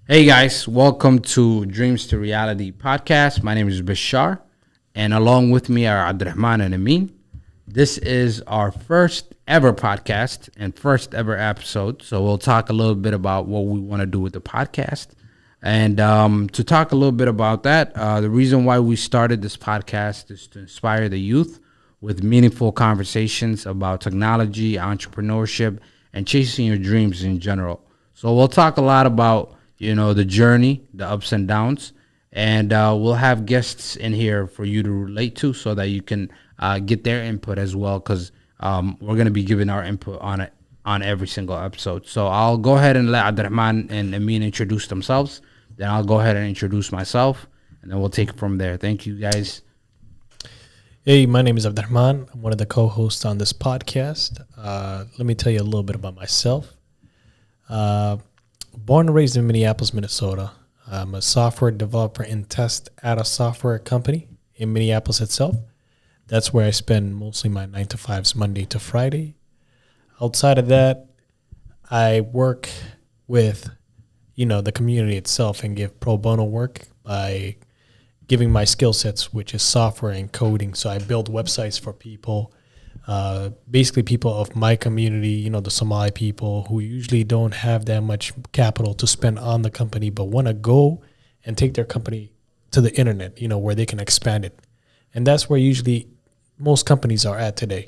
Hey guys, welcome to Dreams to Reality podcast. My name is Bishar, and along with me are Abdirahman and Amin. This is our first ever podcast and first ever episode. So we'll talk a little bit about what we want to do with the podcast. And to talk a little bit about that, the reason why we started this podcast is to inspire the youth with meaningful conversations about technology, entrepreneurship, and chasing your dreams in general. So we'll talk a lot about the journey, the ups and downs, and we'll have guests in here for you to relate to so that you can get their input as well, because we're going to be giving our input on it on every single episode. So I'll go ahead and let Abdirahman and Amin introduce themselves. Then I'll go ahead and introduce myself, and then we'll take it from there. Thank you, guys. Hey, my name is Abdirahman. I'm one of the co-hosts on this podcast. Let me tell you a little bit about myself. Born and raised in Minneapolis, Minnesota. I'm a software developer and test at a software company in Minneapolis itself. That's where I spend mostly my 9 to 5s, Monday to Friday. Outside of that, I work with, the community itself and give pro bono work by giving my skill sets, which is software and coding. So I build websites for people, basically people of my community, the Somali people who usually don't have that much capital to spend on the company, but want to go and take their company to the internet, where they can expand it. And that's where usually most companies are at today.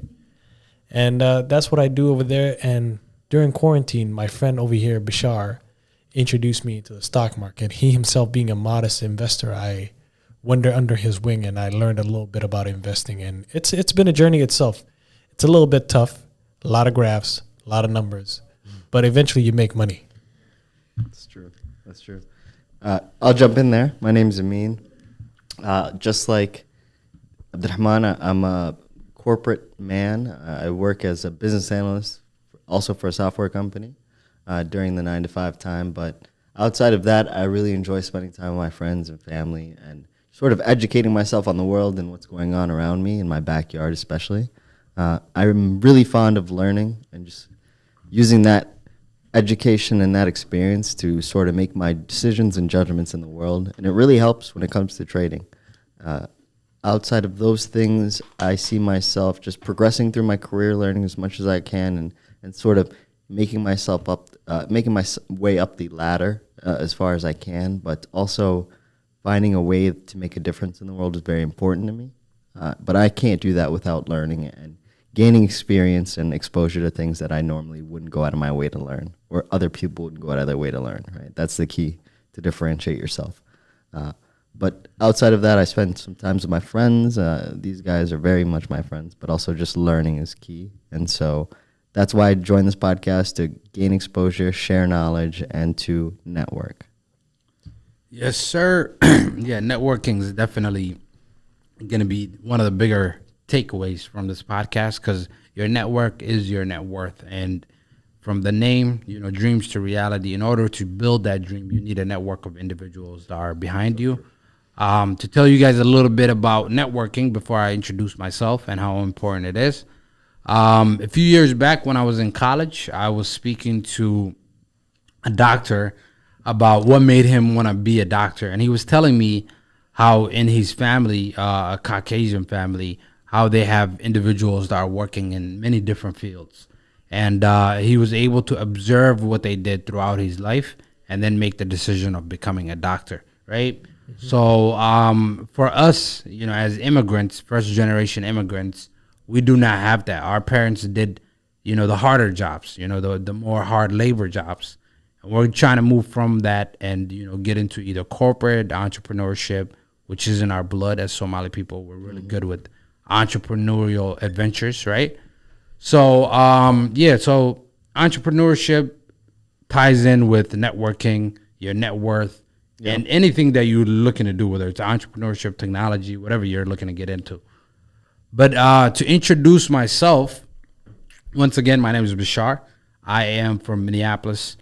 And that's what I do over there. And during quarantine, my friend over here, Bishar, introduced me to the stock market. He himself being a modest investor, I went under his wing and I learned a little bit about investing. And it's been a journey itself. It's a little bit tough, a lot of graphs, a lot of numbers, but eventually you make money. That's true. I'll jump in there. My name is Amin. Just like Abdirahman, I'm a corporate man. I work as a business analyst, also for a software company during the 9 to 5 time. But outside of that, I really enjoy spending time with my friends and family and sort of educating myself on the world and what's going on around me, in my backyard especially. I'm really fond of learning and just using that education and that experience to sort of make my decisions and judgments in the world. And it really helps when it comes to trading. Outside of those things, I see myself just progressing through my career, learning as much as I can, and sort of making my way up the ladder as far as I can, but also finding a way to make a difference in the world is very important to me. But I can't do that without learning and gaining experience and exposure to things that I normally wouldn't go out of my way to learn, or other people wouldn't go out of their way to learn, right? That's the key to differentiate yourself. But outside of that, I spend some time with my friends. These guys are very much my friends, but also just learning is key. And so that's why I joined this podcast, to gain exposure, share knowledge, and to network. Yes, sir. Yeah, networking is definitely going to be one of the bigger takeaways from this podcast, because your network is your net worth. And from the name, dreams to reality, in order to build that dream, you need a network of individuals that are behind you. To tell you guys a little bit about networking before I introduce myself and how important it is. A few years back when I was in college, I was speaking to a doctor about what made him want to be a doctor. And he was telling me how in his family, a Caucasian family, how they have individuals that are working in many different fields. And he was able to observe what they did throughout his life and then make the decision of becoming a doctor, right? Mm-hmm. So for us, as immigrants, first generation immigrants, we do not have that. Our parents did, the harder jobs, the more hard labor jobs. And we're trying to move from that and, get into either corporate entrepreneurship, which is in our blood as Somali people. We're really good with entrepreneurial adventures, right? So, so entrepreneurship ties in with networking, your net worth, and anything that you're looking to do, whether it's entrepreneurship, technology, whatever you're looking to get into. But to introduce myself, once again, my name is Bishar. I am from Minneapolis,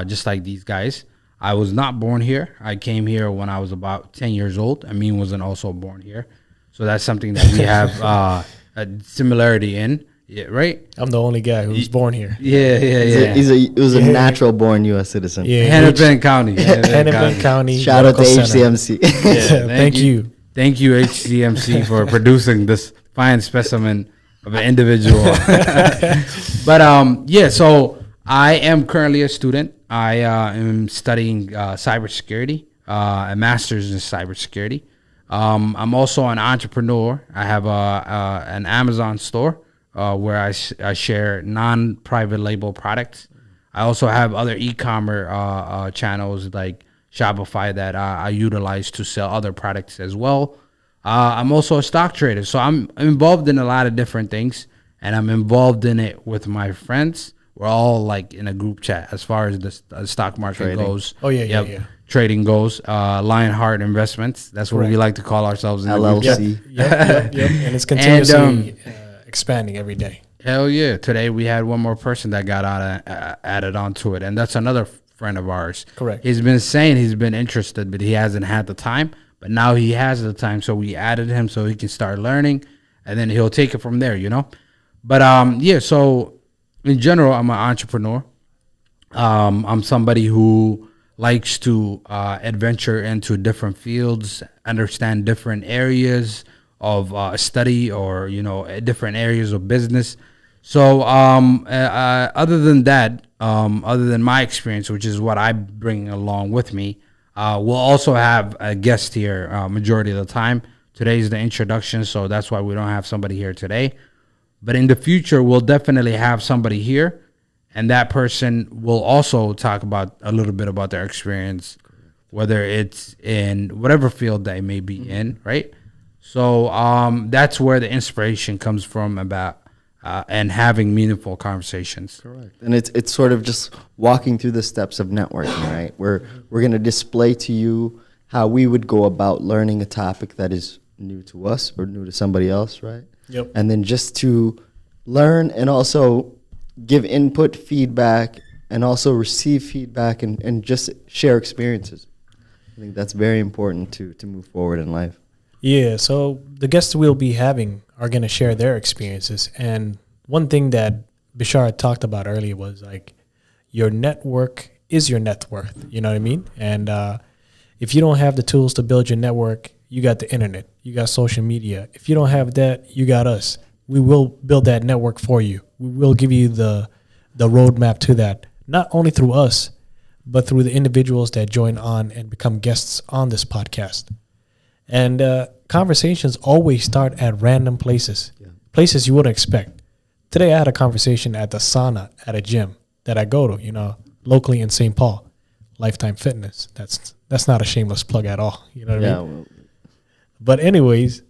just like these guys. I was not born here. I came here when I was about 10 years old. Amin wasn't also born here. So that's something that we have a similarity in. Yeah, right. I'm the only guy who was born here. Yeah, yeah. It was a natural born U.S. citizen. Yeah, Hennepin County. Hennepin County. Shout out to Medical Center. HCMC. Yeah, Thank you. Thank you, HCMC, for producing this fine specimen of an individual. But yeah, so I am currently a student. I am studying cybersecurity, a master's in cybersecurity. I'm also an entrepreneur. I have an Amazon store where I share non-private label products. I also have other e-commerce channels like Shopify that I utilize to sell other products as well. I'm also a stock trader, so I'm involved in a lot of different things, and I'm involved in it with my friends. We're all like in a group chat as far as the stock market Trading. goes. Oh, yeah. Trading goes. Lionheart Investments. That's what we Correct. like to call ourselves in the group chat. LLC. Yep. And it's continuously expanding every day. Hell yeah! Today we had one more person that got added onto it, and that's another friend of ours. Correct. He's been saying he's been interested, but he hasn't had the time. But now he has the time, so we added him so he can start learning, and then he'll take it from there, you know. But yeah, so in general, I'm an entrepreneur. I'm somebody who likes to adventure into different fields, understand different areas of study, or different areas of business. So other than that, other than my experience, which is what I bring along with me, we'll also have a guest here majority of the time. Today's the introduction, so that's why we don't have somebody here today. But in the future, we'll definitely have somebody here, and that person will also talk about a little bit about their experience, whether it's in whatever field they may be in, right? So that's where the inspiration comes from about and having meaningful conversations. Correct. And it's sort of just walking through the steps of networking, right? We're going to display to you how we would go about learning a topic that is new to us or new to somebody else, right? Yep. And then just to learn and also give input, feedback, and also receive feedback and just share experiences. I think that's very important to move forward in life. Yeah, so the guests we'll be having are going to share their experiences. And one thing that Bishar talked about earlier was like your network is your net worth. You know what I mean? And if you don't have the tools to build your network, you got the internet, you got social media. If you don't have that, you got us. We will build that network for you. We will give you the roadmap to that, not only through us, but through the individuals that join on and become guests on this podcast. And conversations always start at random places, places you wouldn't expect. Today I had a conversation at the sauna at a gym that I go to, locally in St. Paul, Lifetime Fitness. That's not a shameless plug at all. You know what I mean? But anyways,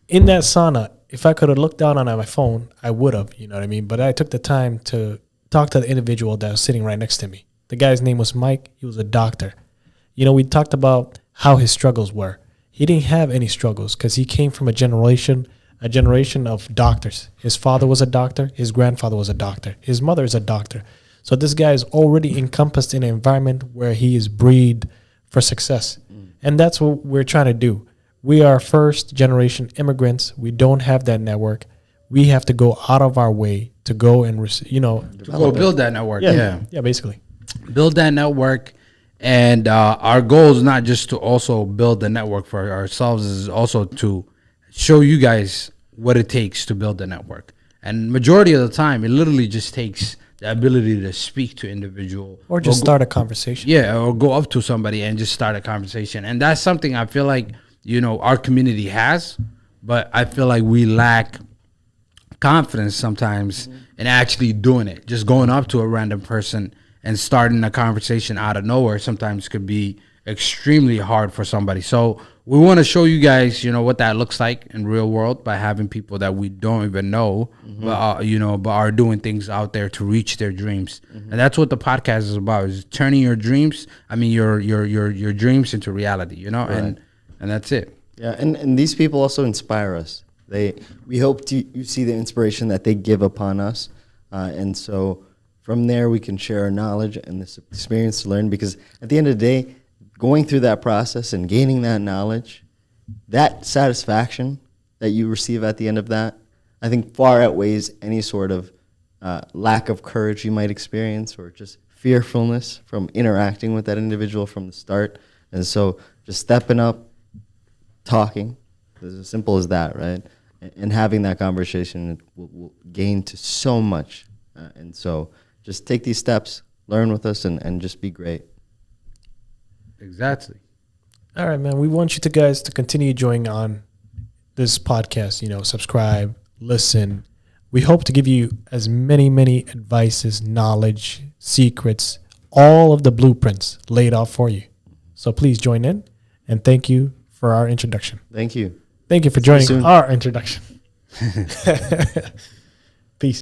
in that sauna, if I could have looked down on my phone, I would have, you know what I mean? But I took the time to talk to the individual that was sitting right next to me. The guy's name was Mike. He was a doctor. We talked about how his struggles were. He didn't have any struggles because he came from a generation of doctors. His father was a doctor. His grandfather was a doctor. His mother is a doctor. So this guy is already encompassed in an environment where he is breed for success. And that's what we're trying to do. We are first generation immigrants. We don't have that network. We have to go out of our way to go and, build that network. Yeah, basically. Build that network. And our goal is not just to also build the network for ourselves, is also to show you guys what it takes to build the network. And majority of the time, it literally just takes the ability to speak to individual. Or just start a conversation. Yeah, or go up to somebody and just start a conversation. And that's something I feel like, our community has, but I feel like we lack confidence sometimes in actually doing it. Just going up to a random person and starting a conversation out of nowhere sometimes could be extremely hard for somebody. So we want to show you guys, what that looks like in real world by having people that we don't even know, but are doing things out there to reach their dreams. And that's what the podcast is about: is turning your dreams, your dreams into reality. Right. And that's it. Yeah, and these people also inspire us. We hope you see the inspiration that they give upon us, and so. From there, we can share our knowledge and this experience to learn, because at the end of the day, going through that process and gaining that knowledge, that satisfaction that you receive at the end of that, I think far outweighs any sort of lack of courage you might experience or just fearfulness from interacting with that individual from the start. And so just stepping up, talking, it's as simple as that, right? And having that conversation will gain to so much. And so just take these steps, learn with us, and just be great. Exactly. All right, man. We want you guys to continue joining on this podcast. Subscribe, listen. We hope to give you as many advices, knowledge, secrets, all of the blueprints laid out for you. So please join in, and thank you for our introduction. Thank you. Thank you for joining our introduction.